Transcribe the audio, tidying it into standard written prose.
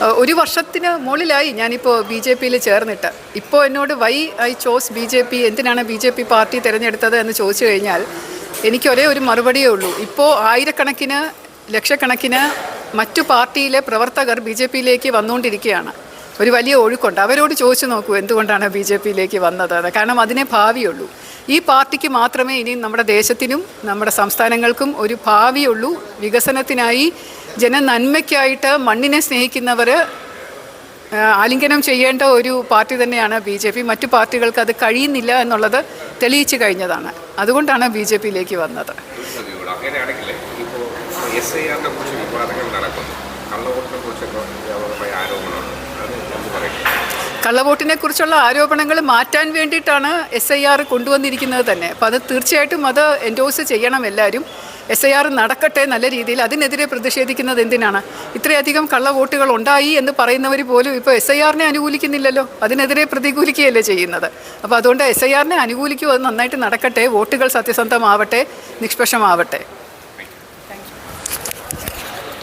ഒരു വർഷത്തിന് മുകളിലായി ഞാനിപ്പോൾ ബി ജെ പിയിൽ ചേർന്നിട്ട്. ഇപ്പോൾ എന്നോട് why I chose B J P, എന്തിനാണ് ബി ജെ പി പാർട്ടി തിരഞ്ഞെടുത്തത് എന്ന് ചോദിച്ചു കഴിഞ്ഞാൽ എനിക്ക് ഒരേ ഒരു മറുപടിയേ ഉള്ളൂ. ഇപ്പോൾ ആയിരക്കണക്കിന് ലക്ഷക്കണക്കിന് മറ്റു പാർട്ടിയിലെ പ്രവർത്തകർ ബി ജെ പിയിലേക്ക് വന്നുകൊണ്ടിരിക്കുകയാണ്. ഒരു വലിയ ഒഴുക്കുണ്ട്. അവരോട് ചോദിച്ചു നോക്കൂ എന്തുകൊണ്ടാണ് ബി ജെ പിയിലേക്ക് വന്നത്. കാരണം അതിനെ ഭാവിയുള്ളൂ. ഈ പാർട്ടിക്ക് മാത്രമേ ഇനി നമ്മുടെ ദേശത്തിനും നമ്മുടെ സംസ്ഥാനങ്ങൾക്കും ഒരു ഭാവിയുള്ളൂ. വികസനത്തിനായി ജനനന്മയ്ക്കായിട്ട് മണ്ണിനെ സ്നേഹിക്കുന്നവർ ആലിംഗനം ചെയ്യേണ്ട ഒരു പാർട്ടി തന്നെയാണ് ബി ജെ പി. മറ്റു പാർട്ടികൾക്ക് അത് കഴിയുന്നില്ല എന്നുള്ളത് തെളിയിച്ചു കഴിഞ്ഞതാണ്. അതുകൊണ്ടാണ് ബി ജെ പിയിലേക്ക് വന്നത്. കള്ളവോട്ടിനെ കുറിച്ചുള്ള ആരോപണങ്ങൾ മാറ്റാൻ വേണ്ടിയിട്ടാണ് SIR കൊണ്ടുവന്നിരിക്കുന്നത് തന്നെ. അപ്പോൾ അത് തീർച്ചയായിട്ടും അത് എൻഡോഴ്സ് ചെയ്യണം എല്ലാവരും. SIR നടക്കട്ടെ നല്ല രീതിയിൽ. അതിനെതിരെ പ്രതിഷേധിക്കുന്നത് എന്തിനാണ്? ഇത്രയധികം കള്ളവോട്ടുകൾ ഉണ്ടായി എന്ന് പറയുന്നവർ പോലും ഇപ്പോൾ SIRനെ അനുകൂലിക്കുന്നില്ലല്ലോ, അതിനെതിരെ പ്രതികൂലിക്കുകയല്ലേ ചെയ്യുന്നത്. അപ്പോൾ അതുകൊണ്ട് SIRനെ അനുകൂലിക്കുക, അത് നന്നായിട്ട് നടക്കട്ടെ, വോട്ടുകൾ സത്യസന്ധമാവട്ടെ, നിഷ്പക്ഷമാവട്ടെ.